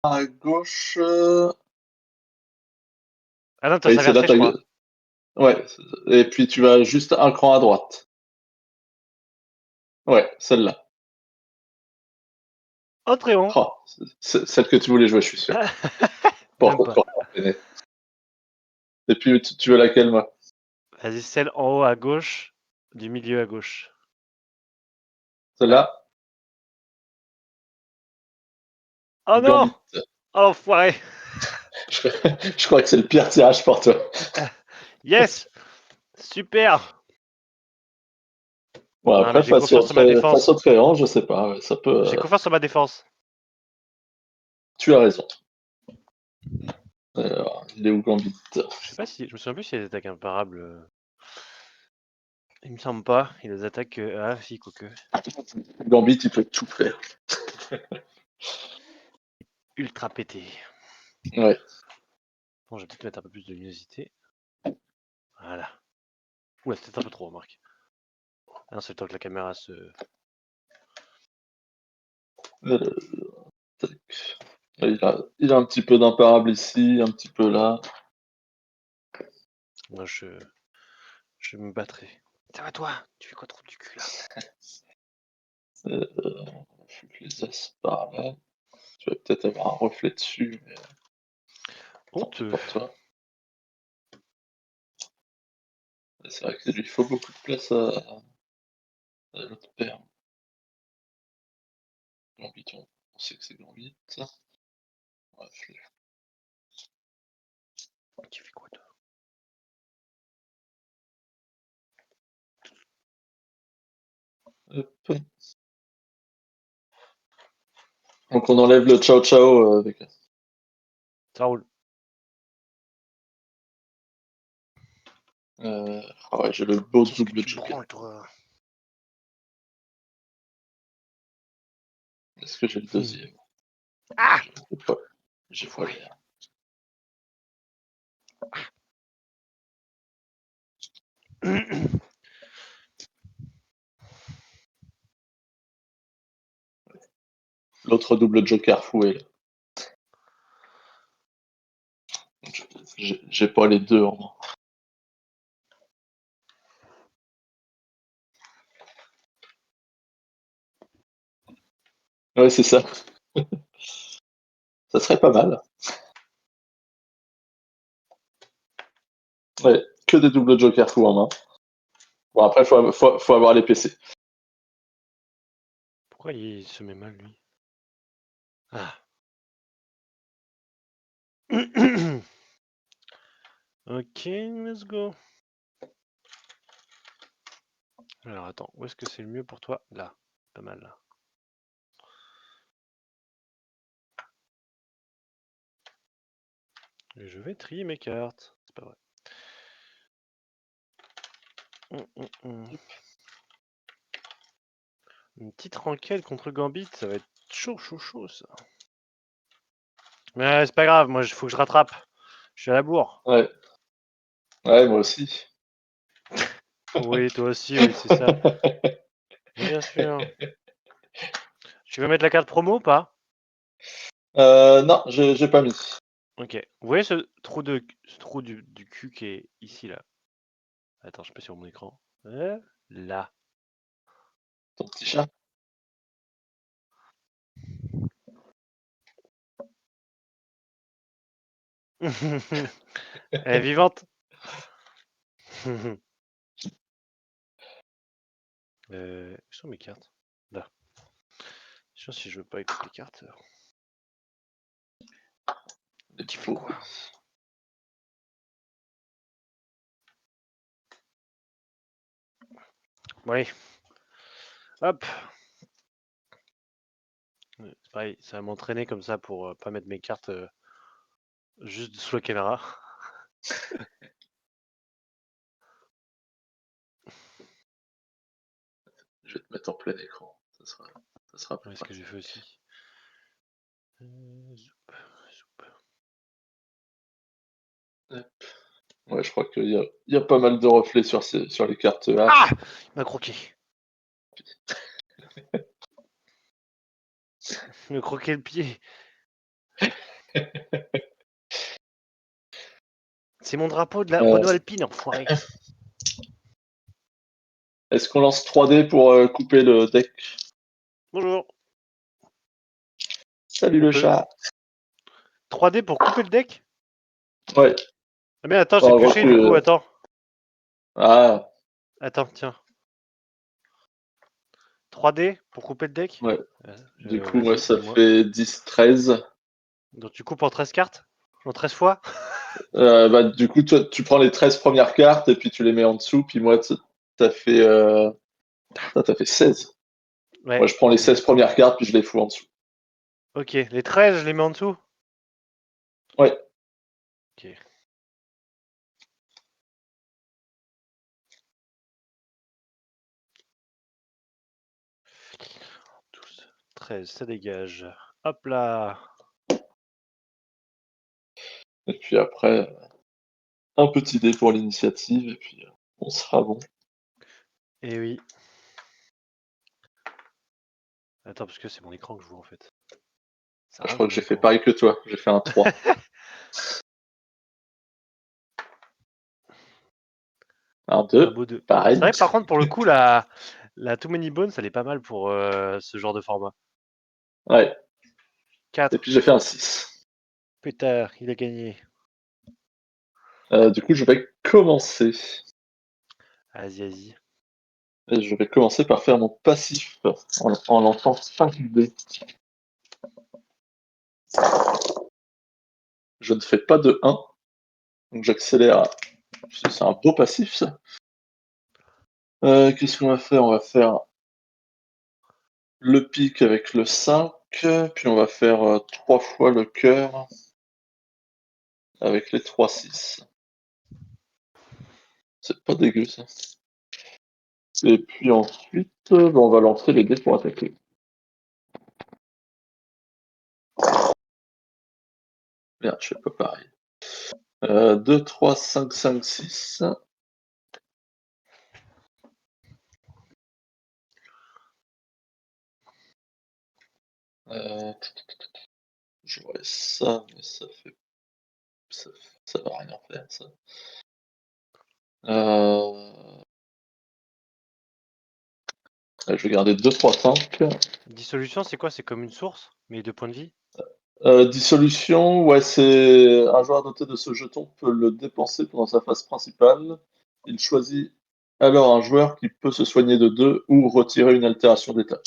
à gauche. Ah non, t'as Oui, sa c'est là, versée, je crois. Ouais, et puis tu vas juste un cran à droite. Ouais, celle-là. Oh, très bon. Oh, c'est celle que tu voulais jouer, je suis sûr. Même pas. Pour t'entraîner. Et puis tu veux laquelle, moi? Vas-y, celle en haut à gauche, du milieu à gauche. Celle-là? Oh non! Gambit. Oh l'enfoiré! Je crois que c'est le pire tirage pour toi. Yes! Super! Bon, Non, mais après, j'ai confiance en ma face défense. au créant, je sais pas, ouais, ça peut. J'ai confiance en ma défense. Tu as raison. Il est où Gambit? Je sais pas si. Je me souviens plus s'il y a des attaques imparables. Il me semble pas. Il y a des attaques. Ah, si, quoique. Gambit, il peut tout faire. Ultra pété. Ouais. Bon, je vais peut-être mettre un peu plus de luminosité. Voilà. Oula, c'est peut-être un peu trop, remarque. Ah non, c'est le temps que la caméra se. Euh, tac. Il a un petit peu d'imparable ici, un petit peu là. Moi, je me battrai. Tiens, à toi! Tu fais quoi trop du cul là? On fout les as par là. Tu vas peut-être avoir un reflet dessus, mais tant pis Honteux. pour toi. C'est vrai qu'il lui faut beaucoup de place à l'autre paire. Gambit, on sait que c'est Gambit. Ouais, Tu fais quoi toi? hop. Donc on enlève le ciao ciao avec. Ça roule. Ah ouais, j'ai le beau Qu'est-ce que double tu joker. branles toi? Est-ce que j'ai le deuxième? Ah! J'ai pas l'air. L'autre double joker fouet. J'ai pas les deux en main. Ouais, c'est ça. Ça serait pas mal. Ouais, que des doubles jokers fous en main. Bon, après, faut avoir les PC. Pourquoi il se met mal lui? Ah. Ok, let's go. Alors attends, où est-ce que c'est le mieux pour toi? Là, pas mal là. Et je vais trier mes cartes. C'est pas vrai. Une petite ranked contre Gambit, ça va être chaud, chaud, chaud ça. Mais c'est pas grave, moi il faut que je rattrape. Je suis à la bourre. Ouais. Ouais, moi aussi. Oui, toi aussi, oui, c'est ça. Bien sûr. Tu veux mettre la carte promo ou pas? Non, j'ai pas mis. Ok. Vous voyez ce trou du cul qui est ici là? Attends, je peux sur mon écran. Là. Ton petit chat. Elle est vivante. Où sont mes cartes? Là. Je sais si je veux pas écouter les cartes. Les Tu fais faux. quoi? Oui. Hop. C'est pareil, ça va m'entraîner comme ça pour pas mettre mes cartes juste sous la caméra. Je vais te mettre en plein écran. Ça sera plus Ouais, ce que j'ai pratique. fait aussi. Zoup, zoup. Hop. Ouais, je crois qu'il y a pas mal de reflets sur les cartes A. Ah! Il m'a croqué. Il m'a croqué le pied. C'est mon drapeau de la Euh, Renault Alpine, enfoiré. Est-ce qu'on lance 3D pour couper le deck? Bonjour. Salut On le peut. chat. 3D pour couper le deck? Ouais. Ah mais attends, Bon, j'ai en gros, pioché du coup, attends. Ah, Attends, tiens. 3D pour couper le deck? ouais. Du coup, moi, Vas-y, ça dis-moi. fait 10, 13. Donc tu coupes en 13 cartes? En 13 fois? Bah, du coup, toi, tu prends les 13 premières cartes et puis tu les mets en dessous. Puis moi, t'as fait, t'as fait 16. Ouais. Moi, je prends les 16 premières cartes puis je les fous en dessous. Ok, les 13, je les mets en dessous? Ouais. Ok. 12, 13, ça dégage. Hop là. Et puis après, un petit dé pour l'initiative et puis on sera bon. Eh oui. Attends, parce que c'est mon écran que je vois en fait. Ça Je rame crois que mon j'ai fait écran. pareil que toi. J'ai fait un 3. Un Un 2. beau 2. Pareil. C'est vrai, par contre, pour le coup, la Too Many Bones, elle est pas mal pour ce genre de format. Ouais. 4. Et puis j'ai fait un 6. Pétard, il a gagné. Du coup, je vais commencer. Vas-y, vas-y. Et je vais commencer par faire mon passif en lançant 5 dés. Je ne fais pas de 1. Donc j'accélère. C'est un beau passif, ça. Qu'est-ce qu'on va faire? On va faire le pic avec le 5. Puis on va faire 3 fois le cœur avec les 3, 6. C'est pas dégueu, ça. Et puis ensuite, on va lancer les dés pour attaquer. Merde, je fais pas pareil. 2, 3, 5, 5, 6. J'aurais ça, mais ça fait. Ça va rien faire, ça. Je vais garder 2, 3, 5. Dissolution, c'est quoi? C'est comme une source, mais 2 points de vie? Dissolution, ouais, c'est un joueur doté de ce jeton peut le dépenser pendant sa phase principale. Il choisit alors un joueur qui peut se soigner de 2 ou retirer une altération d'état.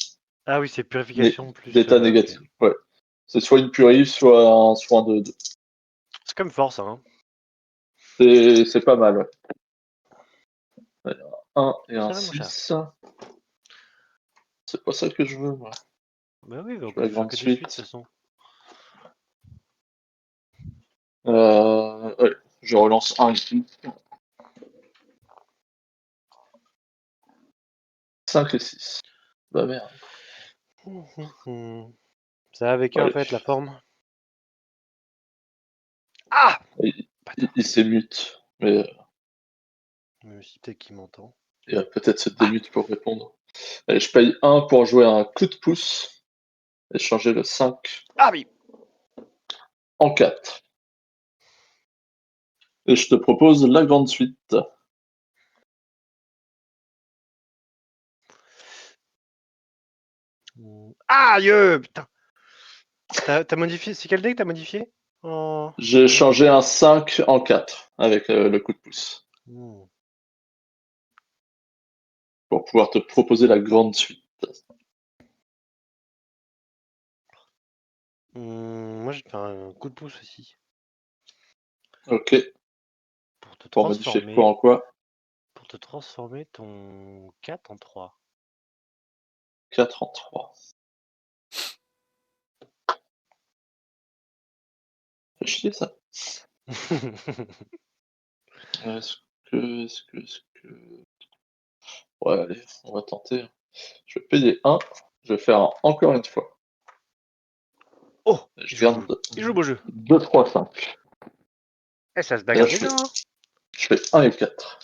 Ah oui, c'est purification plus. D'état Ok. négatif, ouais. C'est soit une purif, soit un soin de 2. C'est comme force, hein. C'est pas mal, ouais. 1 et un Ça va, mon chat. 6. C'est pas ça que je veux, moi. Bah oui, on Je veux la peut faire grande que des suites de toute suite. façon. Ouais, je relance 1 ici. 5 et 6. Bah merde. Ça va avec eux en Allez. fait, la forme. Ah! Il s'émute, mais Même si peut-être qu'il m'entend. il va peut-être se démute pour répondre. Allez, je paye 1 pour jouer un coup de pouce et changer le 5 Ah oui! en 4. Et je te propose la grande suite. Aïe! Putain! T'as modifié? C'est quel deck t'as modifié? En... J'ai en changé un 5 en 4 avec le coup de pouce Hmm. pour pouvoir te proposer la grande suite. Moi, je vais te faire un coup de pouce aussi. Ok, Pour te pour modifier quoi en quoi? pour te transformer ton 4 en 3. 4 en 3. Fait chier ça. Est-ce que... Ouais, allez, on va tenter. Je vais payer 1. Je vais faire encore une fois. Oh! Je Il joue, garde il joue beau jeu. 2, 3, 5. Eh, ça se Et là, bagarre déjà, hein? je fais 1 et 4.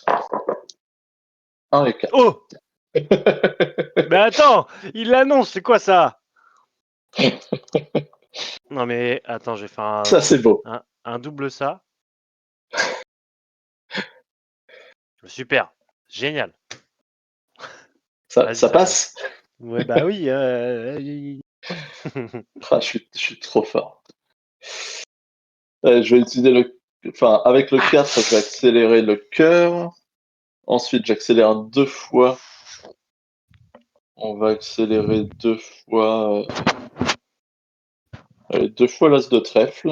1 et 4. Oh! Mais attends! Il l'annonce, c'est quoi ça? Non mais attends, j'ai fait Ça, c'est beau. un double ça. Super, génial. Ça, Vas-y, ça ça passe. passe? Ouais, bah oui. Ah, je suis trop fort. Je vais utiliser le... Enfin, avec le 4, je vais accélérer le cœur. Ensuite, j'accélère 2 fois. On va accélérer 2 fois... allez, 2 fois l'as de trèfle.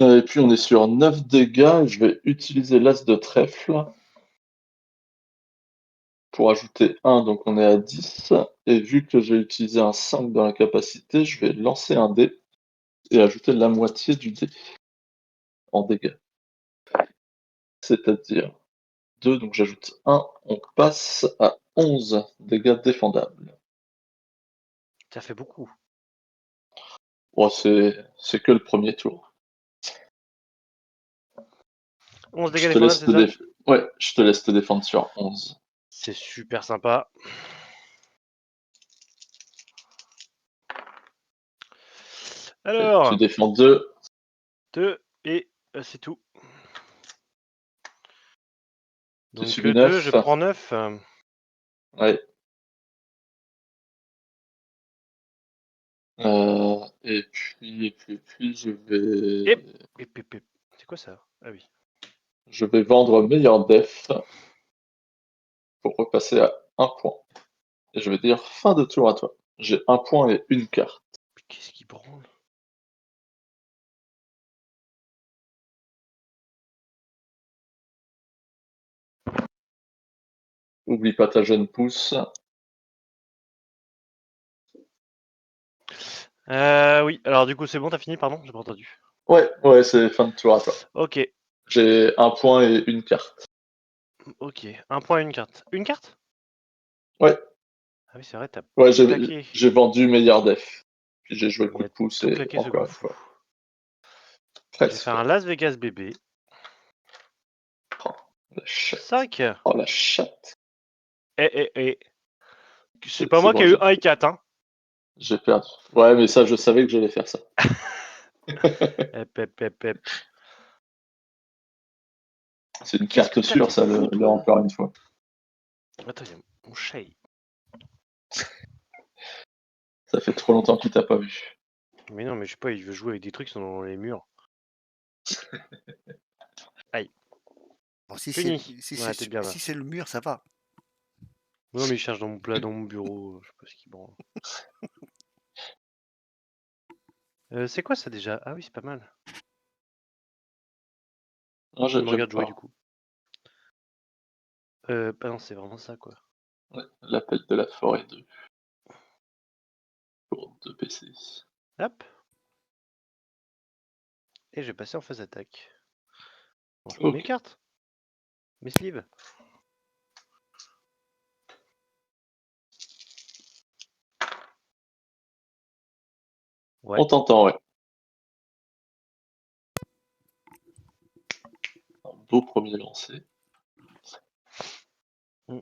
Et puis, on est sur 9 dégâts. Et je vais utiliser l'as de trèfle pour ajouter 1, donc on est à 10. Et vu que j'ai utilisé un 5 dans la capacité, je vais lancer un dé et ajouter la moitié du dé en dégâts. C'est-à-dire 2, donc j'ajoute 1, on passe à 11 dégâts défendables. Ça fait beaucoup. Bon, c'est que le premier tour. 11 dégâts Je te défendables, laisse c'est ça? Ouais, je te laisse te défendre sur 11. C'est super sympa. Tu Alors, défends 2. 2 et c'est tout. Tu Donc subis 2, je 9. prends 9. Ouais. Et puis, je Et, vais... c'est quoi ça? Ah oui. Je vais vendre meilleur def pour repasser à 1 point. Et je vais dire fin de tour à toi. J'ai 1 point et une carte. Qu'est-ce qui branle? Oublie pas ta jeune pousse. Oui, alors du coup c'est bon, t'as fini, pardon? J'ai pas entendu. Ouais, c'est fin de tour à toi. Ok, J'ai 1 point et une carte. ok. Un point, une carte. Une carte? Ouais, Ah oui, c'est vrai, t'as ouais, tout claqué. j'ai vendu meilleur def. Puis j'ai joué le coup Il de a pouce tout et claqué ce encore gros une fou. fois. J'ai fait Presque. un Las Vegas bébé. Oh, la chatte. 5. Oh la chatte. Eh. C'est pas C'est moi qui bon, ai eu 1 et 4, hein. j'ai perdu. Ouais, mais ça, je savais que j'allais faire ça. Hep. C'est une Qu'est-ce que carte t'as de sûre, ça, fou, le toi? encore une fois. Attends, il y a mon chat. Ça fait trop longtemps qu'il t'a pas vu. Mais non, mais je sais pas, il veut jouer avec des trucs qui sont dans les murs. Aïe. Bon, Puni. Ouais, t'es bien là. si c'est le mur, ça va. Non, mais il cherche dans mon plat, dans mon bureau. Je sais pas ce qu'il branle. C'est quoi ça déjà? Ah oui, c'est pas mal. Non, Il me j'aime regarde jouer pas. du coup. Bah non, c'est vraiment ça quoi. Ouais, l'appel de la forêt 2 pour 2 PC. Hop. Et j'ai passé en phase attaque. Bon, je prends mes Ok. cartes. Mes sleeves. Ouais. On t'entend, ouais. Un beau premier lancé. Je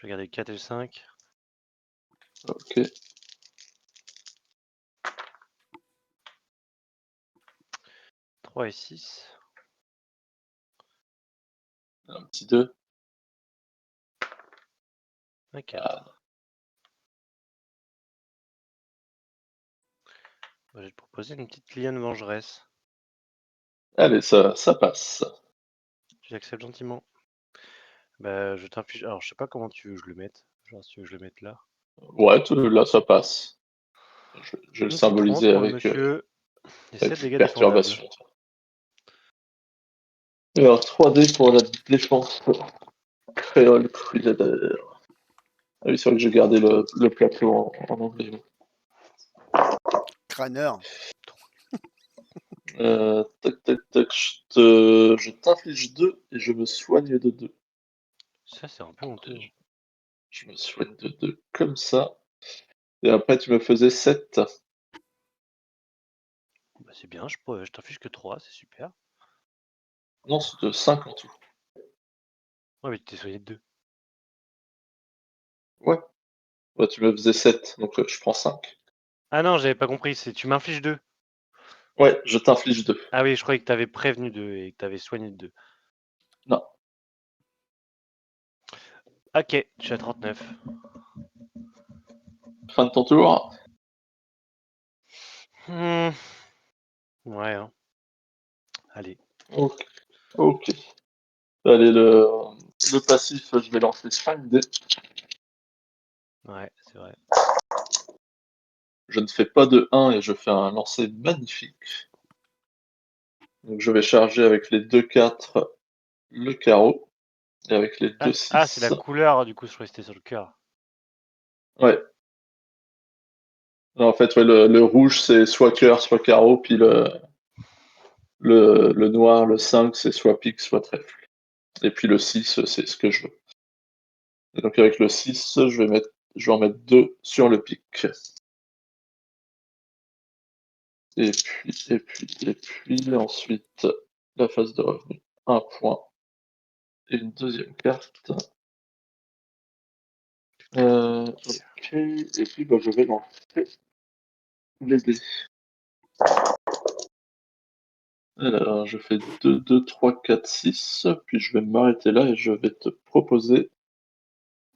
vais garder le 4 et le 5. Ok. 3 et 6. Un petit 2. Un 4. Ah, Je vais te proposer une petite liane vengeresse. allez, ça passe. J'accepte gentiment. Bah, je t'inflige. Alors, je sais pas comment tu veux que je le mette. Genre, si tu veux que je le mette là. Ouais, là, ça passe. Je vais le Une petite transe symboliser pour le monsieur. Et 7 avec dégâts défendables. perturbation. Alors, 3D pour la défense créole Crusader. Ah oui, c'est vrai que j'ai gardé le plateau en anglais. Crâneur. Tac, je t'inflige 2 et je me soigne de 2. Ça, c'est un peu honteux. Hein. Je me soigne de 2 comme ça. Et après, tu me faisais 7. Bah, c'est bien, je t'inflige que 3, c'est super. Non, c'est de 5 en tout. Ouais, mais tu t'es soigné de 2. Ouais. Ouais, tu me faisais 7, donc je prends 5. Ah non, j'avais pas compris, c'est tu m'infliges 2. Ouais, je t'inflige 2. Ah oui, je croyais que t'avais prévenu 2 et que t'avais soigné 2. Non. Ok, je suis à 39. Fin de ton tour. Ouais, hein. Allez. Ok. Ok. Allez, le passif, je vais lancer 5 dés. Ouais, c'est vrai. Je ne fais pas de 1 et je fais un lancer magnifique. Donc je vais charger avec les 2-4 le carreau. Et avec les Ah, 2-6. c'est la couleur, du coup, je croyais que c'était sur le cœur. Ouais. Non, en fait, ouais, le rouge, c'est soit cœur, soit carreau, puis le noir, le 5, c'est soit pique, soit trèfle. Et puis le 6, c'est ce que je veux. Et donc avec le 6, je vais en mettre 2 sur le pique. Et puis, ensuite, la phase de revenu. Un point. Et une deuxième carte. Ok. Et puis, bah, je vais lancer les dés. Alors, je fais 2, 2, 3, 4, 6. Puis je vais m'arrêter là et je vais te proposer.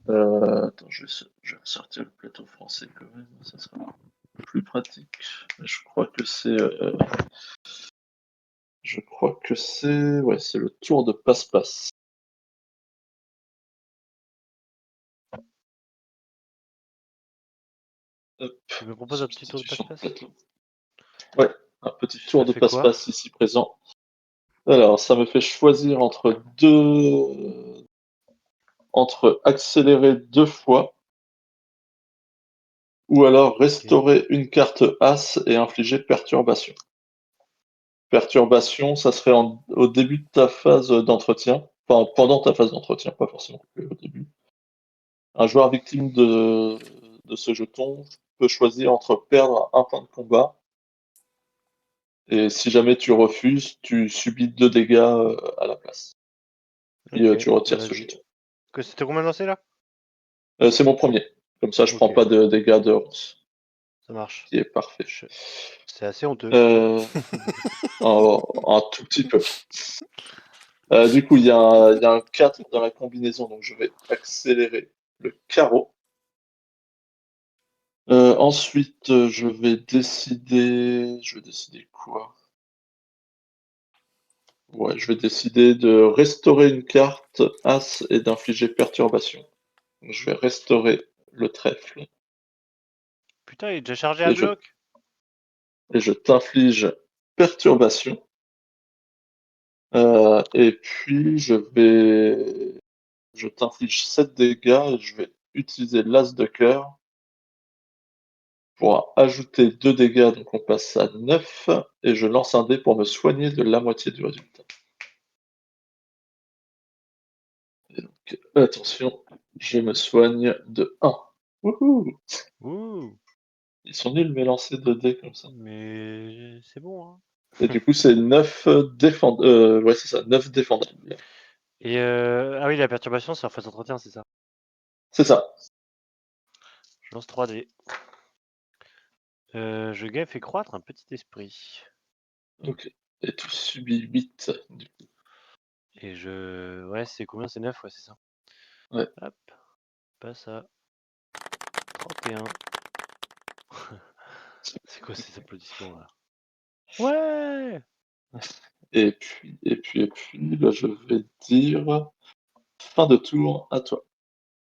Attends, je vais sortir le plateau français quand même, ça sera plus pratique. Mais je crois que c'est. Ouais, c'est le tour de passe-passe. Hop, Tu me proposes un petit tour de substitution de passe-passe? plateau. Ouais, un petit tour Ça de fait quoi? passe-passe ici présent. Alors, ça me fait choisir entre accélérer 2 fois ou alors restaurer une carte As et infliger perturbation. Perturbation, ça serait au début de ta phase d'entretien, enfin pendant ta phase d'entretien, pas forcément au début. Un joueur victime de ce jeton peut choisir entre perdre un point de combat et si jamais tu refuses, tu subis 2 dégâts à la place. Puis Ok, tu retires ce vas-y. jeton. C'était combien lancé là? C'est mon premier. Comme ça, je prends Ok, pas de dégâts de ronce, ça marche. qui est parfait. C'est assez honteux. Euh, un tout petit peu. Du coup, il y a un 4 dans la combinaison, donc je vais accélérer le carreau. Ensuite, je vais décider. Je vais décider quoi? Ouais, je vais décider de restaurer une carte As et d'infliger perturbation. Donc, je vais restaurer le trèfle Putain, il est déjà chargé à et je, bloc. et je t'inflige perturbation. Et puis, je t'inflige 7 dégâts et je vais utiliser l'As de cœur pour ajouter 2 dégâts, donc on passe à 9 et je lance un dé pour me soigner de la moitié du résultat. Et donc, attention, je me soigne de 1. Wouhou! Ouh, Ils sont nuls mes lancers de dés comme ça. mais c'est bon, hein. Et du coup, c'est 9 ouais, c'est ça, 9 défendables. Et ah oui, la perturbation, c'est en phase d'entretien, c'est ça. C'est ça. Je lance 3 dés. Je gagne fait croître un petit esprit. Ok. Et tu subis 8. Du coup. Et je. Ouais, c'est combien? C'est 9, ouais, c'est ça. Ouais. Hop, passe à 31. C'est quoi ces applaudissements là? Ouais! Et puis, là, je vais dire fin de tour à toi.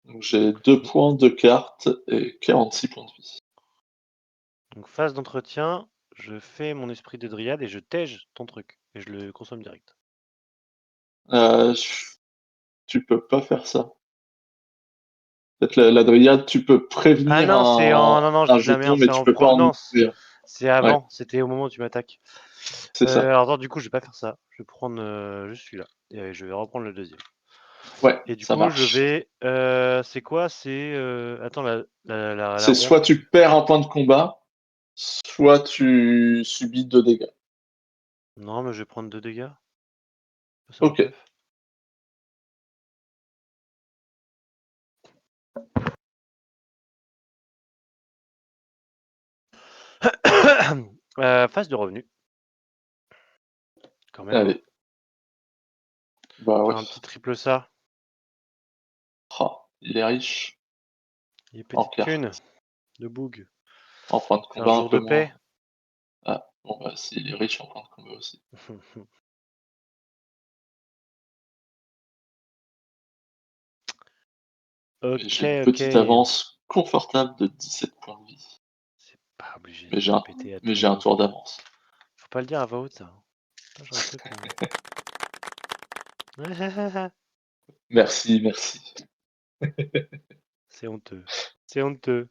Donc j'ai 2 points de carte et 46 points de vie. Donc phase d'entretien, je fais mon esprit de dryade et je tège ton truc. Et je le consomme direct. Euh, Tu peux pas faire ça. En fait, la dryade, tu peux Ah prévenir non, c'est en. Non, non, je un dis de la jeton, merde, mais c'est tu en peux pas en provenance. ouvrir. C'est Ouais, avant, c'était au moment où tu m'attaques. c'est ça. Alors, attends, du coup, je vais pas faire ça. Je vais prendre juste celui-là. Et je vais reprendre le deuxième. Ouais, Et du ça coup, je marche. vais. C'est quoi? C'est. Attends, la C'est ronde. soit tu perds un point de combat, soit tu subis 2 dégâts. Non, mais je vais prendre 2 dégâts. 59. Ok. Phase de revenus. Quand même. Allez. Bah ouais. Faire un petit triple ça. Ah, il est riche. Les En petites carte. thunes de Boog. En point de C'est un combat, un jour peu de paix. moins. Ah, bon bah s'il est riche en point de combat aussi. Ok, Et j'ai une ok. petite avance confortable de 17 points de vie. C'est pas obligé Mais de j'ai répéter à un tout. tour d'avance. Faut pas le dire à voix haute, ça. Putain, j'aurais cru qu'on... Merci, merci. C'est honteux. C'est honteux.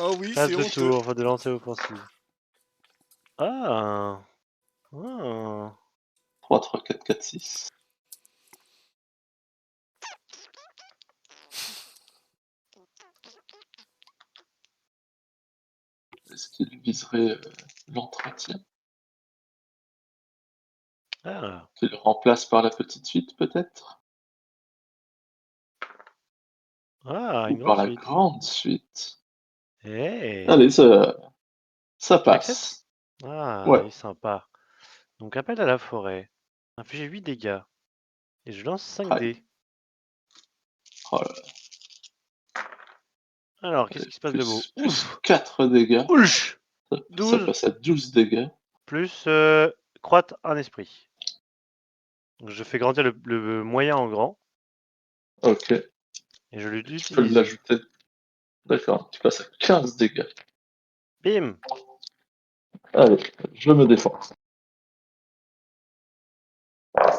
Oh oui, Phase c'est de honteux. tour, de lancer offensive. Ah. Ah. 3, 3, 4, 4, 6. Est-ce qu'il viserait l'entretien? Ah. Qu'il remplace par la petite suite, peut-être? Ah, Ou une par grande la suite. grande suite? Hey. Allez, ça T'acceptes? passe. Ah, Ouais. il est sympa. Donc, appel à la forêt. Infliger 8 dégâts. Et je lance 5 Aïe. dés. Oh là là. Alors, qu'est-ce qui se passe de beau? Plus Ouf. 4 dégâts. Ouch. Ça 12 passe à 12 dégâts. plus croîte un esprit. Donc, je fais grandir le moyen en grand. Ok. Et je Tu peux l'utilise. l'ajouter. D'accord. Tu passes à 15 dégâts. Bim. Allez, je me défends.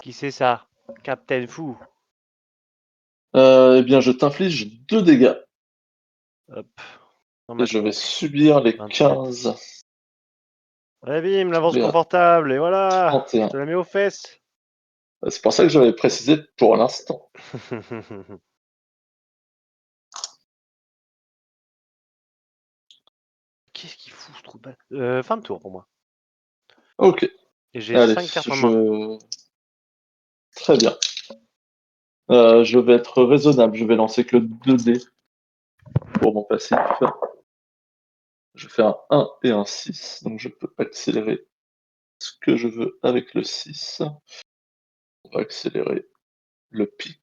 Qui c'est ça? Captain Fou. Eh bien, je t'inflige 2 dégâts. Hop. Dans Et ma je vais tronche. subir les 27. 15. Ouais, bim, l'avance Et à confortable. Et voilà. Je 31. te la mets aux fesses. C'est pour ça que j'avais précisé pour l'instant. Qu'est-ce qu'il fout ce trou de balle? Fin de tour pour moi. Ok. Et j'ai Allez, 5 cartes en main. Très bien. Je vais être raisonnable. Je vais lancer que 2 dés pour mon passif. Je fais un 1 et un 6. Donc je peux accélérer ce que je veux avec le 6. On va accélérer le pic.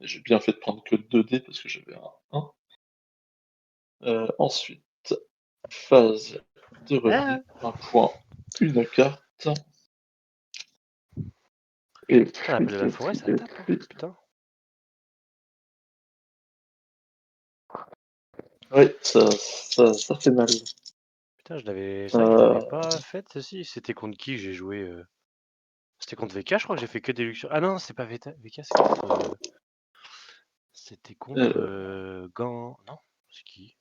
J'ai bien fait de prendre que 2 dés parce que j'avais un 1. Ensuite, phase de Ah. revenu. Un point, une carte. Et Putain, l'appel de la forêt, ça tape. Hein. Putain. Oui, ça fait mal. Putain, c'est vrai que je Euh, l'avais pas faite, ceci. C'était contre qui que j'ai joué C'était contre VK, je crois que j'ai fait que des luxures. Ah non, c'est pas VK, c'est contre. C'était contre. euh, Gant. Non, c'est qui?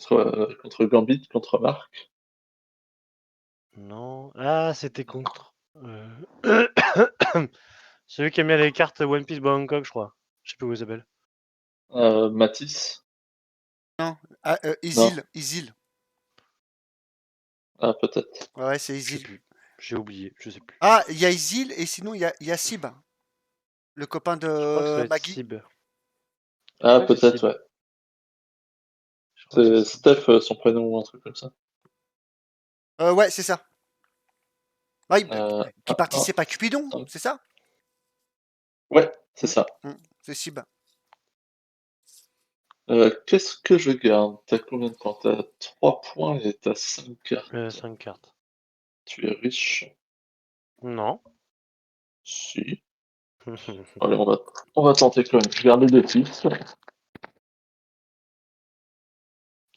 contre Gambit, contre Marc. Non. Ah, c'était contre. Celui qui a mis les cartes One Piece Bangkok, je crois. Je sais plus où il s'appelle. Matisse. Non, ah, Non. Isil. Ah, peut-être. Ouais, c'est Je sais Isil. plus. J'ai oublié, je sais plus. Ah, il y a Isil et sinon il y a Sib, le copain Je crois que ça doit de être Maggie. Sib. Je Ah, crois que c'est peut-être, Sib. ouais. Je crois que c'est C'est Sib. Steph, son prénom ou un truc comme ça. Ouais, c'est ça. Ouais, qui 1, 1, participe à Cupidon, 5. c'est ça? Ouais, c'est ça. C'est Sib. Qu'est-ce que je garde? T'as combien de points? T'as 3 points et t'as 5 cartes. 5 cartes. Tu es riche. Non. Si. Allez, on va tenter quand même. Je garde les deux fixes.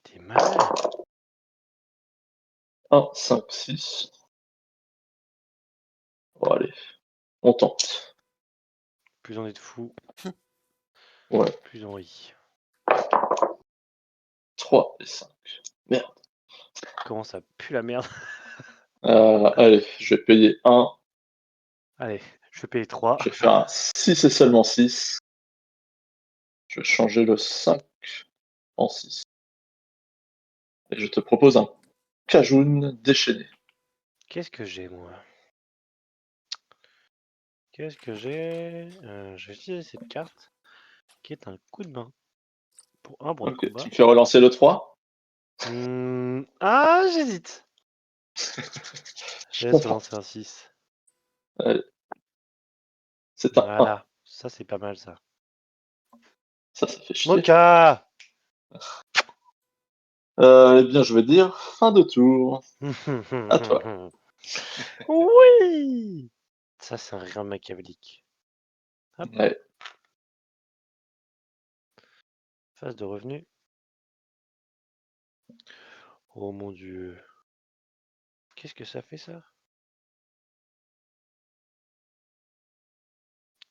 T'es malin. 1, 5, 6. Bon, allez, on tente. Plus on est de fous, Ouais, plus on rit. 3 et 5. Merde. Comment ça pue la merde. Allez, je vais payer 1. Allez, je vais payer 3. Je vais faire un 6 et seulement 6. Je vais changer le 5 en 6. Et je te propose un Kajun déchaîné. Qu'est-ce que j'ai, moi? Qu'est-ce que j'ai? Je vais utiliser cette carte, qui est un coup de main. Pour un bon de Ok, combat. tu me fais relancer le 3. Ah, j'hésite. Je Je laisse comprends. relancer un 6. Allez. C'est un 1. Voilà, ça c'est pas mal ça. Ça fait chier. Moka. Eh bien, je vais dire fin de tour. À toi. Oui. Ça c'est un rire machiavélique. Hop. Ouais. Phase de revenu. Oh mon dieu. Qu'est-ce que ça fait ça?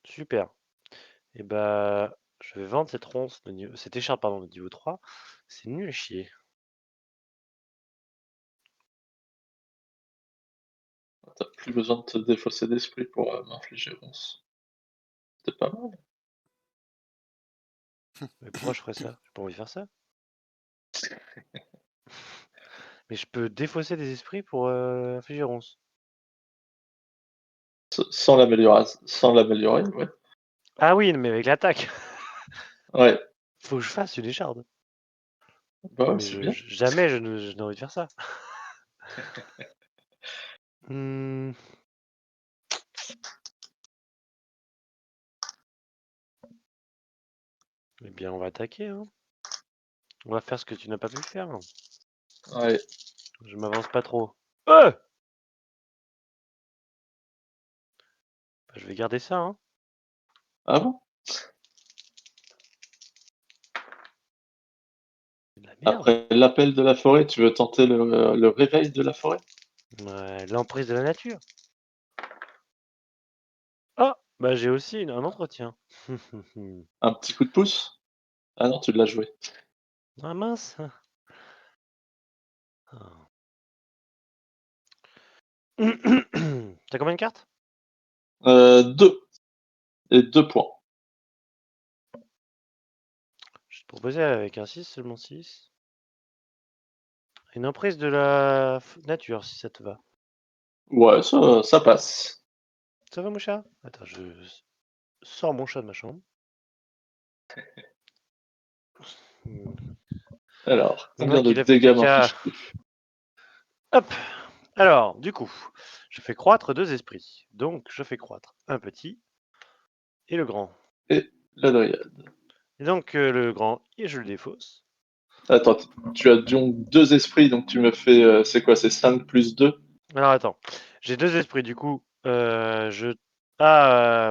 Super. Et bah, je vais vendre cette ronce, cette écharpe pardon, de niveau 3. C'est nul à chier. T'as plus besoin de te défausser d'esprit pour m'infliger 11. C'est pas mal. Mais pourquoi je ferais ça? J'ai pas envie de faire ça. Mais je peux défausser des esprits pour infliger 11. Sans l'améliorer, ouais. Ah oui, mais avec l'attaque. Ouais. Faut que je fasse une écharde. Bah ouais, Mais c'est bien. jamais je n'ai envie de faire ça. Hmm. Eh bien, on va attaquer. Hein. On va faire ce que tu n'as pas pu faire. Ouais. Je m'avance pas trop. Je vais garder ça. Hein. Ah bon? C'est de la merde. Après l'appel de la forêt, tu veux tenter le réveil de la forêt? Ouais, l'emprise de la nature. Ah, bah j'ai aussi un entretien. Un petit coup de pouce? Ah non, tu l'as joué. Ah mince. Ah. T'as combien de cartes? 2. Et 2 points. Je vais te proposer avec un 6, seulement 6. Une emprise de la nature, si ça te va. Ouais, ça passe. Ça va, mon chat? Attends, je sors mon chat de ma chambre. Alors, C'est moi combien de qui lève les dégâts caca. m'infliges-tu? Hop. Alors, du coup, je fais croître 2 esprits. Donc, je fais croître un petit et le grand. Et la dryade. Et donc, le grand, et je le défausse. Attends, tu as donc 2 esprits, donc tu me fais... c'est quoi? C'est 5 plus 2? Alors, attends. J'ai 2 esprits, du coup. Ah,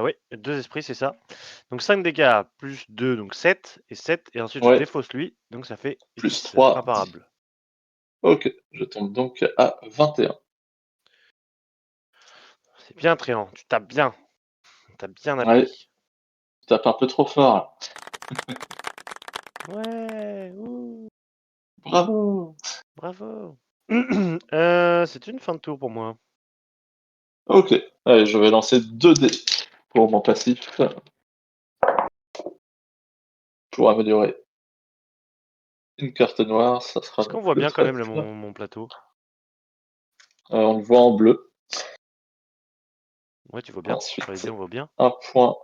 oui, 2 esprits, c'est ça. Donc 5 dégâts plus 2, donc 7. Et 7, et ensuite je Ouais, défausse lui. Donc ça fait plus 10. 3, 10. Imparable. Ok, je tombe donc à 21. C'est bien, Tréant. Tu tapes bien. T'as bien Ouais, appris. tu tapes un peu trop fort, là. Ouais. Ouh, Bravo! bravo. C'est une fin de tour pour moi. Ok, allez, je vais lancer 2 dés pour mon passif. Pour améliorer une carte noire, ça sera Est-ce qu'on voit le bien quand même trèfle. mon plateau? On le voit en bleu. Ouais, tu vois bien. Sur les Ensuite, dés, on voit bien. un point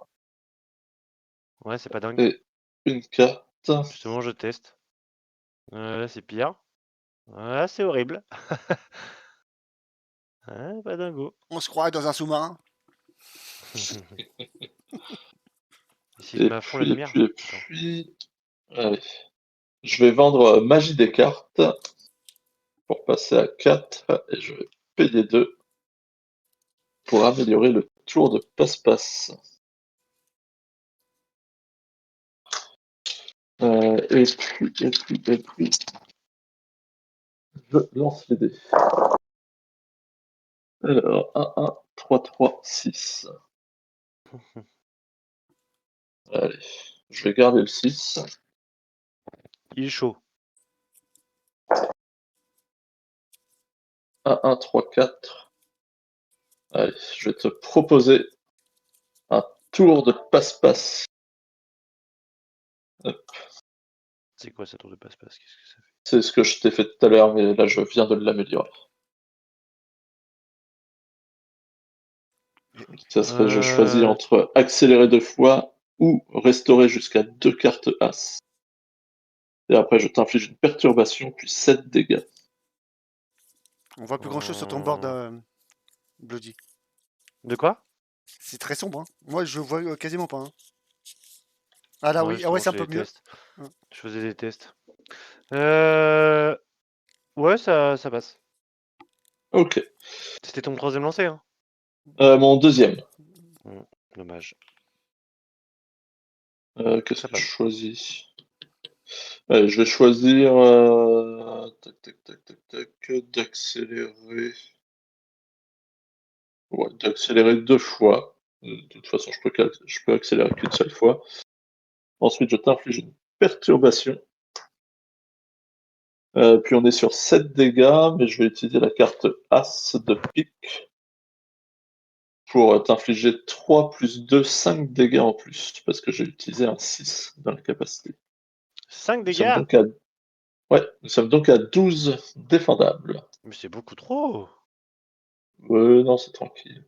Ouais, c'est pas dingue. et une carte. Justement, je teste. Là, c'est pire. Ouais, c'est horrible. Ouais, pas dingo. On se croit dans un sous-marin. Et si je Et mets à fond la puis, et lumière? puis, et Attends. puis... Allez. Je vais vendre Magie des cartes pour passer à 4 et je vais payer 2 pour améliorer le tour de passe-passe. Et puis, je lance les dés. Alors, 1, 1, 3, 3, 6. Allez, je vais garder le 6. Il est chaud. 1, 1, 3, 4. Allez, je vais te proposer un tour de passe-passe. C'est quoi ça tour de passe-passe? Qu'est-ce que ça fait? C'est ce que je t'ai fait tout à l'heure, mais là je viens de l'améliorer. Ça serait, je choisis entre accélérer 2 fois ou restaurer jusqu'à 2 cartes As. Et après, je t'inflige une perturbation, puis 7 dégâts. On voit plus grand chose sur ton board, Bloody. De quoi? C'est très sombre. Hein. Moi, je vois quasiment pas. Hein. Ah là, Ouais, oui, ah ouais, justement, c'est je un faisais peu des mieux. tests. Ouais. Je faisais des tests. Ouais, ça passe. Ok. C'était ton troisième lancé, hein? Mon deuxième. Dommage. Qu'est-ce que je Capable. choisis? Allez, je vais choisir d'accélérer. Ouais, d'accélérer 2 fois. De toute façon, je peux accélérer qu'une seule fois. Ensuite, je t'inflige une perturbation. Puis on est sur 7 dégâts, mais je vais utiliser la carte As de pique pour t'infliger 3 plus 2, 5 dégâts en plus, parce que j'ai utilisé un 6 dans la capacité. 5 Nous sommes dégâts? donc à, ouais, nous sommes donc à 12 défendables. Mais c'est beaucoup trop! Non, c'est tranquille.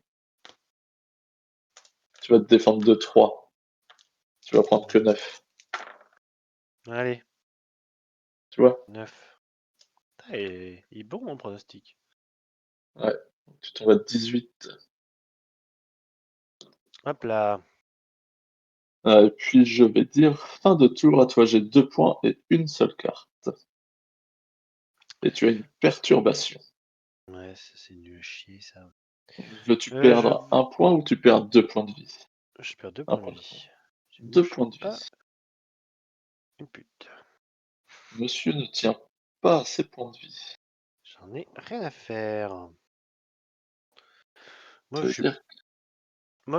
Tu vas te défendre de 3. Tu vas prendre que 9. Allez, Tu vois? 9. Il est bon mon pronostic. Ouais. Tu tombes à 18. Hop là. Et puis je vais dire fin de tour. À toi, j'ai 2 points et une seule carte. Et tu as une perturbation. Ouais, c'est nul à chier ça. Veux-tu Je... perdre un point ou tu perds 2 points de vie? je perds 2 Un points de point de vie. Je ne 2 suis points de pas vie. une pute. Monsieur ne tient pas à ses points de vie. J'en ai rien à faire. Moi, Ça veut dire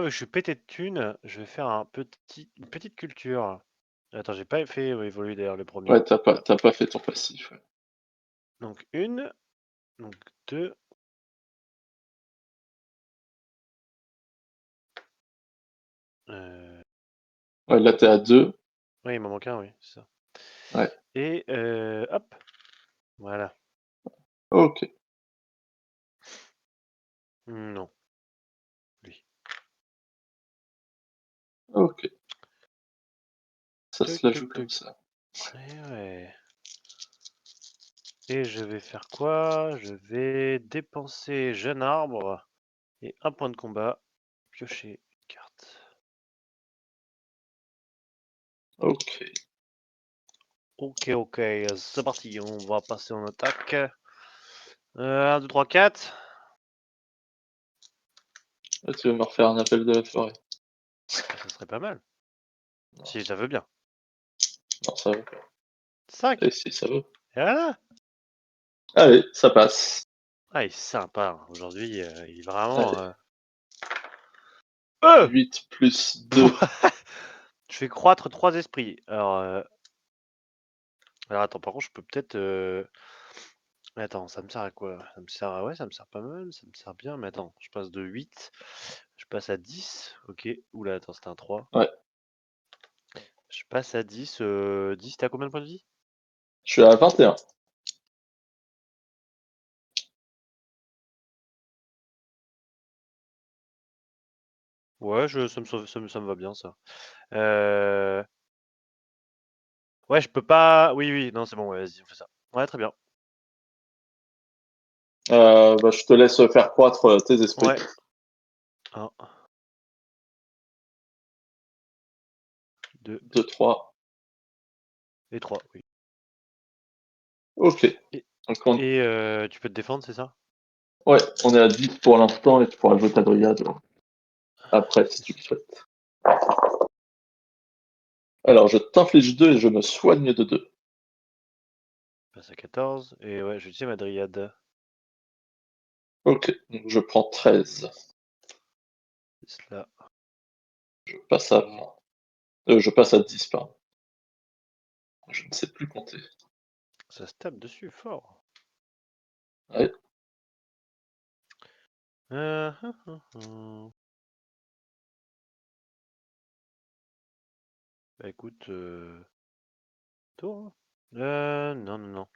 je suis pété de thunes. Je vais faire une petite culture. Attends, j'ai pas fait évoluer d'ailleurs le premier. ouais, t'as pas fait ton passif. Ouais. Donc une, donc deux. Ouais, là t'es à 2. Oui, il m'en manque un, oui, c'est ça. Ouais. Et hop, voilà. Ok. Non, lui. Ok. Ça Tuc, se la tuc, joue comme tuc. ça. Et ouais. Et je vais faire quoi? Je vais dépenser jeune arbre et un point de combat. Piocher une carte. Ok. Ok, c'est parti. On va passer en attaque. 1, 2, 3, 4. Là, tu vas me refaire un appel de la forêt. Ça serait pas mal. Non, Si ça veut bien. non, ça veut pas. 5. Et si ça veut. Et voilà. Allez, ça passe. Ah, il est sympa. Aujourd'hui, il est vraiment. Allez. Euh 8 plus 2. Je fais croître 3 esprits. Alors attends, par contre, je peux peut-être. Attends, ça me sert à quoi? Ça me sert à... Ouais, ça me sert pas mal, ça me sert bien. Mais attends, je passe de 8, je passe à 10. Ok. Oula, attends, c'était un 3. Ouais. Je passe à 10. 10, t'as combien de points de vie? Je suis à 21. Ouais, ça me va bien, ça. Ouais, je peux pas... Oui, oui, non, c'est bon, ouais, vas-y, on fait ça. Ouais, très bien. Bah, je te laisse faire croître tes esprits. Ouais. 1, 2 2, 3. et 3, oui. Ok. Et, Donc on... tu peux te défendre, c'est ça? Ouais, on est à 10 pour l'instant et tu pourras jouer ta dryade après si tu le souhaites. Alors, je t'inflige 2 et je me soigne de 2. Je passe à 14. Et ouais, je vais utiliser ma dryade. Ok, donc je prends 13. C'est cela. Je passe à 20. Je passe à 10, pardon. Je ne sais plus compter. Ça se tape dessus, fort. Ouais. Hum. Bah écoute, tour. Non, non, non.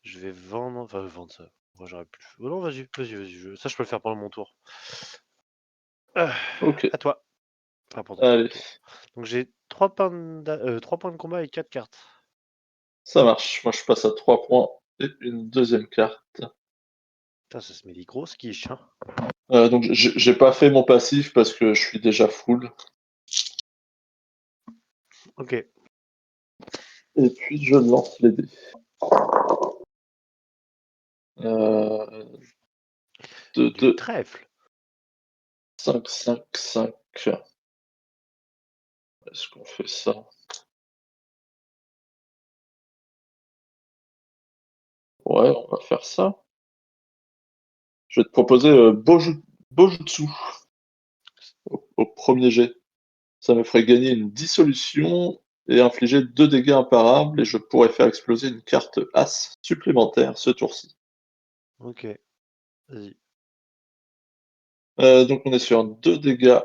Je vais vendre, enfin vendre ça. Moi j'aurais pu. Oh non, vas-y. Ça je peux le faire pendant mon tour. Ok. À toi. Enfin pendant ton Allez. tour. Donc j'ai 3 points 3 points de combat et 4 cartes. Ça marche. Moi, je passe à 3 points et une deuxième carte. Putain, ça se met des grosses quiches, hein. Donc, j'ai pas fait mon passif parce que je suis déjà full. Ok. Et puis, je lance les dés. 2, Du 2, trèfle. 5, 5, 5. Est-ce qu'on fait ça? Ouais, on va faire ça. Je vais te proposer Bojutsu au premier jet. Ça me ferait gagner une dissolution et infliger 2 dégâts imparables et je pourrais faire exploser une carte As supplémentaire ce tour-ci. Ok. Vas-y. Donc on est sur 2 dégâts.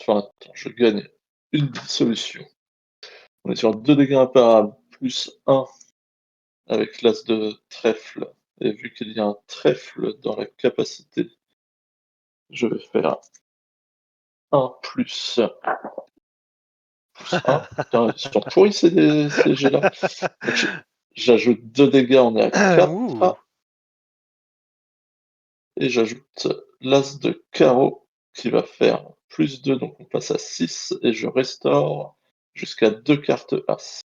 Enfin, attends, je gagne une dissolution. On est sur 2 dégâts imparables plus 1 avec l'As de trèfle. Et vu qu'il y a un trèfle dans la capacité, je vais faire 1 plus 1. Putain, ils sont pourris ces jets-là. Donc j'ajoute 2 dégâts, on est à 4. Ouh. Et j'ajoute l'As de carreau qui va faire plus 2, donc on passe à 6 et je restaure jusqu'à 2 cartes As.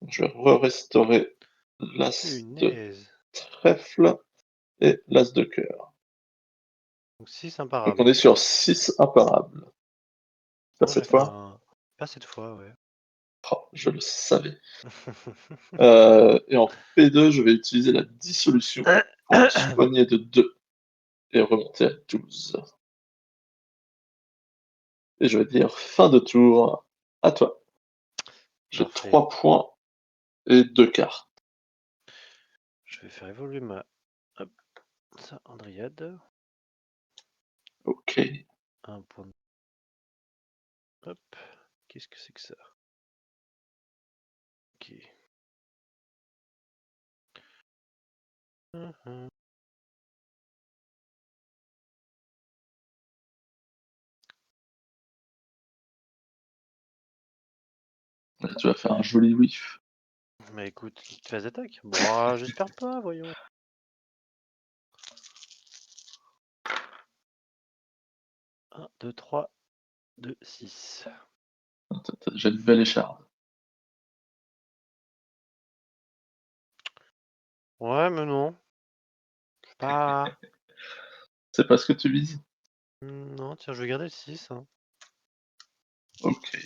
Je vais re-restaurer l'As de Punaise. trèfle et l'As de cœur. Donc 6 Donc imparables. on est sur 6 imparables. Pas Moi, je vais cette faire fois? un. Pas cette fois, ouais. Oh, je le savais. Et en P2, je vais utiliser la dissolution pour me soigner de 2 et remonter à 12. Et je vais dire fin de tour, à toi. J'ai Parfait. 3 points et 2 cartes. Je vais faire évoluer ma. Hop. Ça, en dryade. Ok. Un point. Hop. Qu'est-ce que c'est que ça? Ok. Là, tu vas faire un joli whiff. Bah écoute, phase d'attaque. Bon, j'espère pas, voyons. Un, 2, 3, 2, 6. T'as déjà une belle écharpe. Ouais, mais non. Pas. C'est pas ce que tu vises. Non, tiens, je vais garder le 6. Hein. Ok.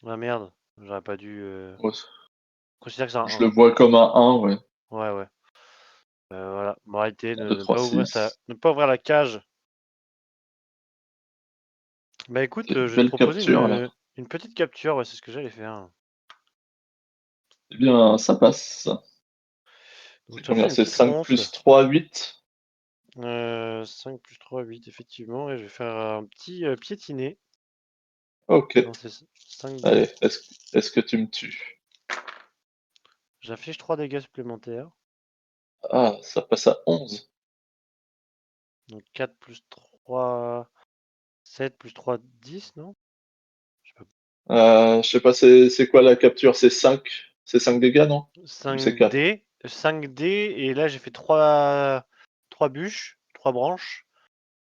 Ah merde, j'aurais pas dû. Ouais, Considère que c'est un je 1. le vois comme un 1, ouais. Ouais, ouais. Voilà. Moralité, 2, ne 3, pas ouvrir 6. ne pas ouvrir la cage. Bah écoute, C'est une je vais te belle proposer capture, là. une petite capture, ouais, c'est ce que j'allais faire. Eh bien, ça passe. Donc C'est je combien? t'inflige une C'est petite 5 ronce. plus 3, 8. 5 plus 3, 8, effectivement. Et je vais faire un petit piétiné. Ok. Non, c'est 5 dés. Allez, est-ce que tu me tues? J'inflige 3 dégâts supplémentaires. Ah, ça passe à 11. Donc 4 plus 3, 7 plus 3, 10, non? Je sais Je sais pas, c'est quoi la capture? C'est 5? C'est 5 dégâts, non? pas. Ou c'est 5 4? dés. 5 dés. Et là, j'ai fait 3 bûches, 3 branches.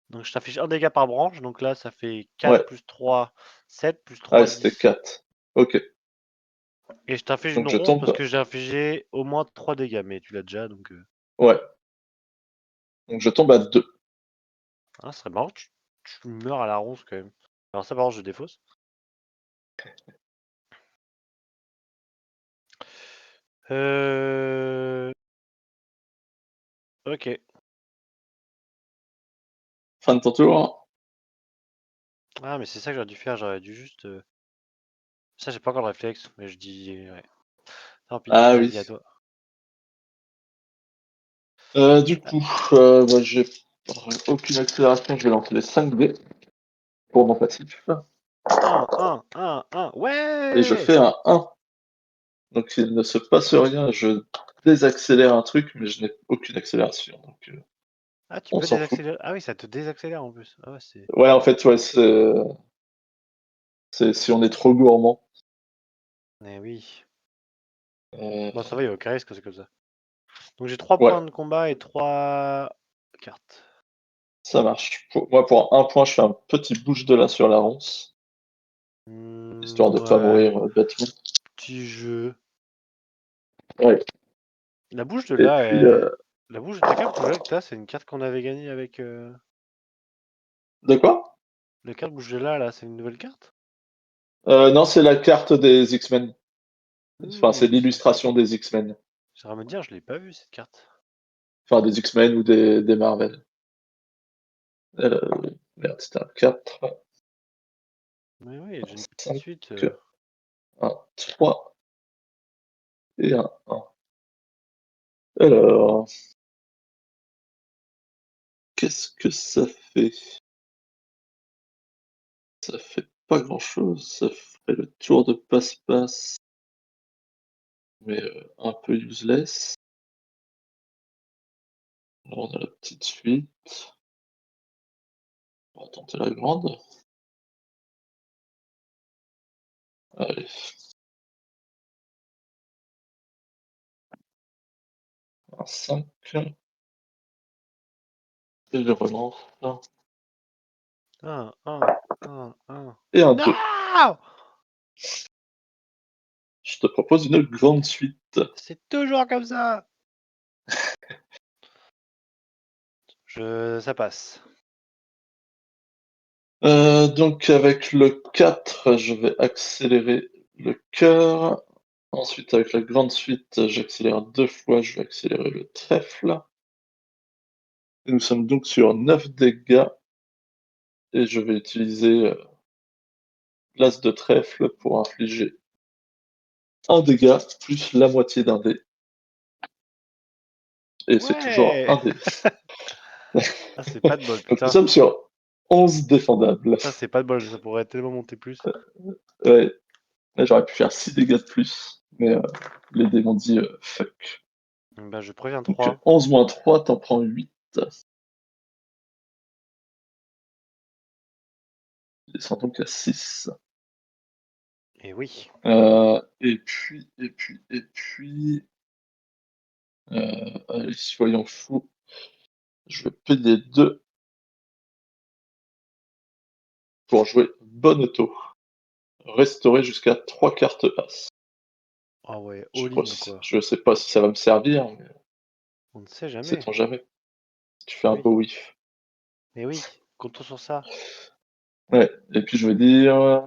Donc je t'affiche 1 dégât par branche. Donc là, ça fait 4 Ouais. plus 3, 7 plus 3, Ah, c'était 10. 4. Ok. Et je t'inflige une Donc je ronce parce tombe. que j'ai infligé au moins 3 dégâts. Mais tu l'as déjà, donc... Ouais. Donc je tombe à 2. Ah, ce serait marrant que tu meurs à la ronce quand même. Alors ça, par contre, je défausse. Ok. Fin de ton tour. Ah, mais c'est ça que j'aurais dû faire. J'aurais dû juste... Ça, j'ai pas encore le réflexe, mais je dis... Ouais. Tant pis, Ah vas-y, à oui. toi. Du coup, bah, j'ai aucune accélération. Je vais lancer les 5 dés pour mon passif. 1, Et je ouais! fais un 1. Donc il ne se passe rien. Je désaccélère un truc, mais je n'ai aucune accélération. Donc Ah, tu on peux s'en fout. désaccélérer. Ah oui, ça te désaccélère en plus. Ah ouais, c'est... Ouais, en fait, ouais, C'est si on est trop gourmand. Eh oui. Euh, Bon, ça va, il n'y a aucun risque que c'est comme ça. Donc j'ai 3 Ouais. points de combat et 3 cartes. Ça marche. Moi, pour 1 point, je fais un petit bouge de là sur la ronce, histoire de pas Ouais, mourir bêtement. petit jeu. Ouais. La bouche de Et là, puis, la carte bouche de là que t'as, c'est une carte qu'on avait gagnée avec. de quoi? La carte bouche de là, c'est une nouvelle carte? Non, c'est la carte des X-Men. Enfin, c'est Ok. l'illustration des X-Men. J'aimerais me dire, je l'ai pas vue cette carte. Enfin, des X-Men ou des Marvel. Euh, Merde, c'était un 4, Mais oui, j'ai une petite 5, suite. 1, 3 et un 1. Alors, qu'est-ce que ça fait? Ça fait pas grand-chose. Ça ferait le tour de passe-passe, mais un peu useless. Là, on a la petite suite. On va tenter la grande. Allez. Un 5. Et je relance. Un. Et un 2. Non! Je te propose une grande suite. C'est toujours comme ça! Ça passe. Donc avec le 4, je vais accélérer le cœur. Ensuite, avec la grande suite, j'accélère 2 fois, je vais accélérer le trèfle. Et nous sommes donc sur 9 dégâts. Et je vais utiliser l'as de trèfle pour infliger un dégât plus la moitié d'un dé. Et c'est toujours un Ouais! dé. Ah, c'est pas de bol, Donc nous putain. sommes sur 11 défendables. Ça, c'est pas de bol, ça pourrait tellement monter plus. Ouais. Là, j'aurais pu faire 6 dégâts de plus. Mais les dés m'ont dit fuck. Ben, je préviens Donc 3. 11 moins 3, t'en prends 8. Je descends donc à 6. Et oui. Et puis. Allez, soyons fous. Je vais payer 2 pour jouer bon auto. Restaurer jusqu'à 3 cartes As. Ah ouais, Je all-in, quoi. sais pas si ça va me servir, mais On ne sait jamais. sait-on jamais. Tu fais Mais un oui. beau whiff. Mais oui, comptons sur ça. Ouais, et puis je vais dire.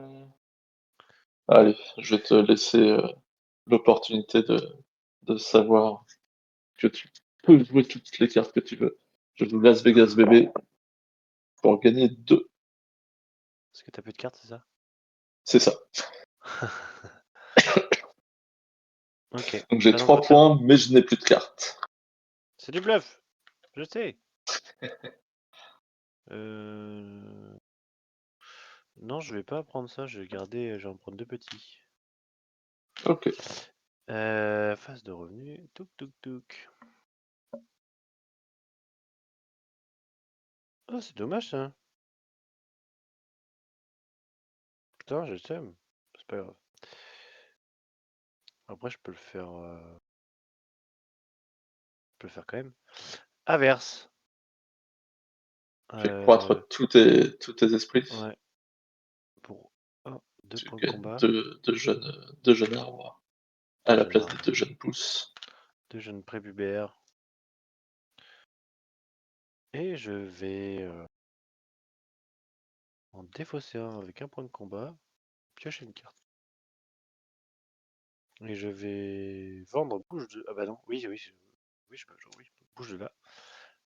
Allez, je vais te laisser l'opportunité de savoir que tu peux jouer toutes les cartes que tu veux. Je joue Las Vegas bébé pour gagner 2. Est-ce que t'as plus de cartes, c'est ça? C'est ça. Ok. Donc j'ai Pas 3 d'entretien. points, mais je n'ai plus de cartes. C'est du bluff. Je sais. Euh... Non, je vais pas prendre ça. Je vais garder. Je vais en prendre 2 petits. Ok. Phase de revenu. Touk touk touk. Oh, c'est dommage ça. Putain, je sais. C'est pas grave. Après, je peux le faire. Je peux le faire quand même. Averse. Fais croître tous tes esprits. Ouais. Pour 2 Tu points de gagnes combat. deux jeunes arbres à Deux la jeunes place des arbres. 2 jeunes pousses. 2 jeunes prépubères. Et je vais en défausser un avec un point de combat. Piocher une carte. Et je vais vendre bouge de. Ah bah non, oui, bouge de là.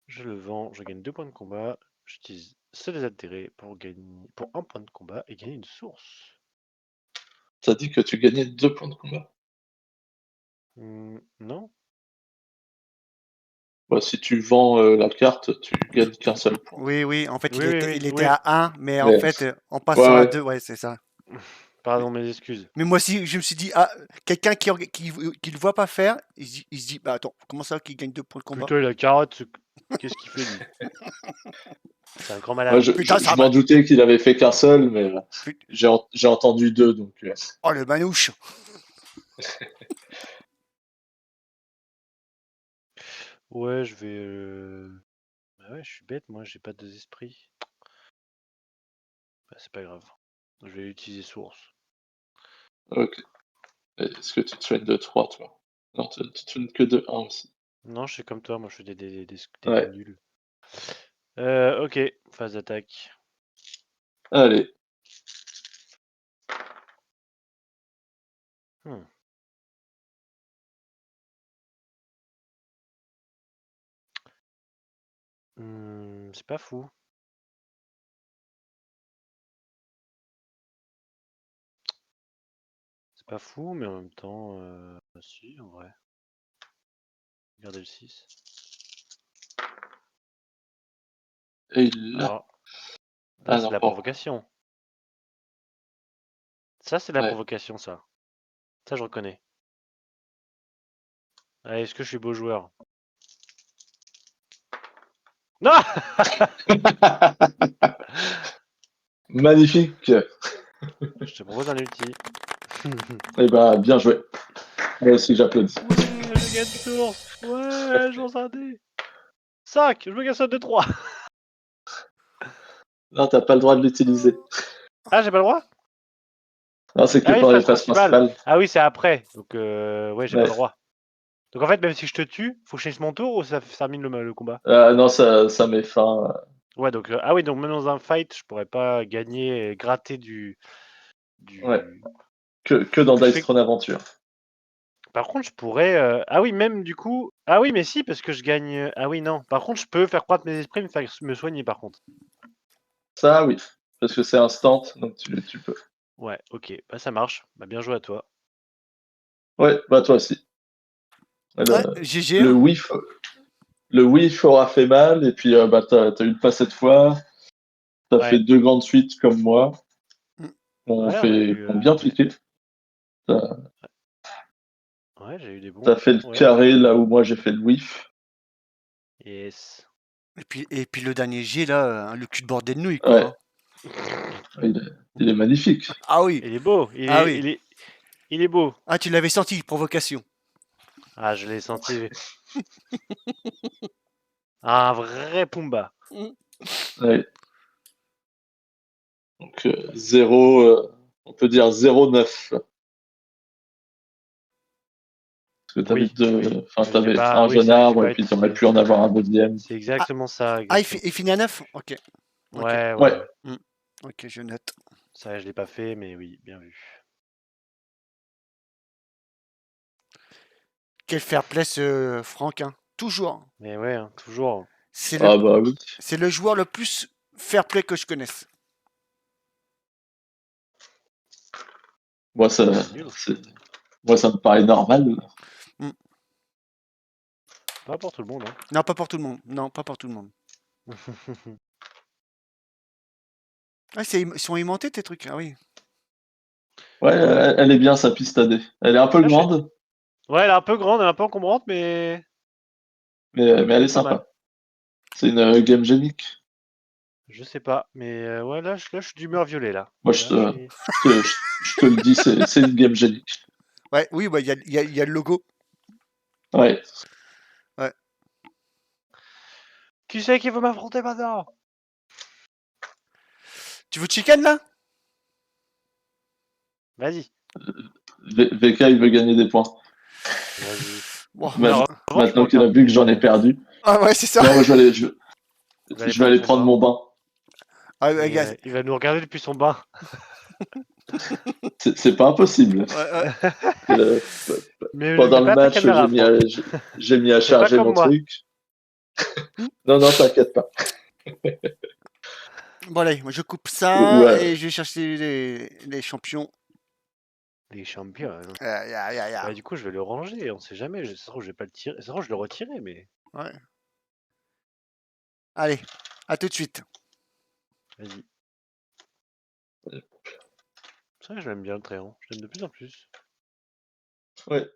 Je le vends, je gagne 2 points de combat. J'utilise ce désintérêt pour gagner pour un point de combat et gagner une source. T'as dit que tu gagnais 2 points de combat. Non? Bah, si tu vends la carte, tu gagnes qu'un seul point. Oui, en fait, Oui, oui, oui, il était oui. à 1, mais en Mais, fait, en ouais, passant à ouais. 2, ouais, c'est ça. Pardon, mes excuses. Mais moi aussi, je me suis dit, ah, quelqu'un qui le voit pas faire, il se dit, bah attends, comment ça qu'il gagne 2 points de combat? Putain, la carotte. Qu'est-ce qu'il fait, lui? C'est un grand Moi, malade. Putain, je m'en doutais qu'il avait fait qu'un seul, mais Put- j'ai entendu deux, donc Oh, le manouche. Ouais, je vais... Bah ouais, je suis bête, moi, j'ai pas deux esprits. Bah, c'est pas grave. Je vais utiliser source. ok. Est-ce que tu te soignes de 3, toi? Non, tu te soignes que de 1 aussi. Non, je suis comme toi, moi, je fais des Ouais. nuls. Ok, phase d'attaque. Allez. Hmm. C'est pas fou. C'est pas fou, mais en même temps, si, en vrai. Regardez le 6. Et il l'a. Alors, Ah là, c'est non, de la pas. provocation. Ça, c'est de la Ouais. provocation, ça. Ça, je reconnais. Allez, est-ce que je suis beau joueur? Non! Magnifique. Je te propose un ulti. Eh ben, bien joué. Moi aussi, j'applaudis. Ouais, je gagne source. Ouais, je lance un dé. 5, je me gagne ça de 3. Non, t'as pas le droit de l'utiliser. Ah, j'ai pas le droit? Non, c'est que Ah oui, pendant les phase phases principale. principales. Ah oui, c'est après. Donc, ouais, j'ai pas Ouais. le droit. Donc, en fait, même si je te tue, faut que je finisse mon tour ou ça termine le combat? Non, ça met fin. Ouais, donc, ah oui, donc même dans un fight, je pourrais pas gagner et gratter du. Ouais. Que dans Que je Dice fais. Throne Aventure. Par contre, je pourrais. Ah oui, même du coup. Ah oui, mais si, parce que je gagne. Ah oui, non. Par contre, je peux faire croître mes esprits, me soigner, par contre. Ça, oui. Parce que c'est instant, donc tu peux. Ouais, ok. Bah, ça marche. Bah, bien joué à toi. Ouais, bah toi aussi. Ouais, Le, GG. le Hein. whiff, le whiff aura fait mal, et puis bah, t'as eu le pas cette fois. T'as fait Ouais. 2 grandes suites comme moi. Mm. Ouais, on a eu. Ont bien Ouais. piqué. T'as Ouais, j'ai eu des bons t'as fait le coups. Ouais. carré là où moi j'ai fait le whiff. Yes. Et puis le dernier G, là, le cul de bordel de nouilles, quoi. Ouais, Hein. il est magnifique. Ah oui, Il est beau. ah oui. Il est beau. Ah, tu l'avais senti, provocation. Ah, je l'ai senti. Un vrai Pumba. Mm. Ouais. Donc 0, on peut dire 0,9. Parce que t'avais Oui, deux, oui. enfin Mais j'ai t'avais pas. un Oui, jeune c'est vrai que j'ai arbre et pas puis été. t'aurais pu en avoir un deuxième. C'est exactement ça, Ah, exactement. il finit à 9. Ok, ok. Ouais, Ouais. ouais. Mm. Ok, je note. Ça, je l'ai pas fait, mais oui, bien vu. Quel fair play ce Franck, hein. Toujours. Mais ouais, hein, toujours. C'est Ah bah oui. le joueur le plus fair play que je connaisse. Moi ça, C'est nul. moi ça me paraît normal. Mm. Pas pour tout le monde, hein. Non, pas pour tout le monde. Non, pas pour tout le monde. Ah, ils sont aimantés tes trucs. Ah oui. Ouais, Ouais. elle est bien sa piste à dés. Elle est un peu Ah, grande, ouais, elle est un peu grande, elle est un peu encombrante, mais mais elle est pas mal. sympa. C'est une Game Genic. Je sais pas, mais ouais, là, je suis d'humeur violet, là. Moi Là, je suis... je te le dis, c'est une Game Genic. Ouais, oui, bah, il y a le logo. Ouais. Ouais. Qui c'est qui veut m'affronter maintenant? Tu veux chicken là? Vas-y. VK il veut gagner des points. Vas-y. Wow. Ma- La revanche, Maintenant Franck, qu'il hein. a vu que j'en ai perdu. Ah ouais, c'est ça. Non, moi Il va aller je vais prendre aller son prendre bain. mon bain. Ah, ouais, Mais gars. il va nous regarder depuis son bain. C'est pas impossible. Ouais, ouais. Euh, Mais ne Pendant mets le pas ta match, caméra, Franck. j'ai mis à Fais pas charger comme mon moi. truc. Non, non, t'inquiète pas. Bon, allez, moi je coupe ça Ouais, et je vais chercher les champions. Les champions. Ya. Bah, du coup, je vais le ranger. On sait jamais. Ça se trouve, je vais pas le tirer. Ça se trouve, je le retirer, mais. Ouais. Allez, à tout de suite. Vas-y. C'est vrai que je l'aime bien le tréant. Je l'aime de plus en plus. ouais.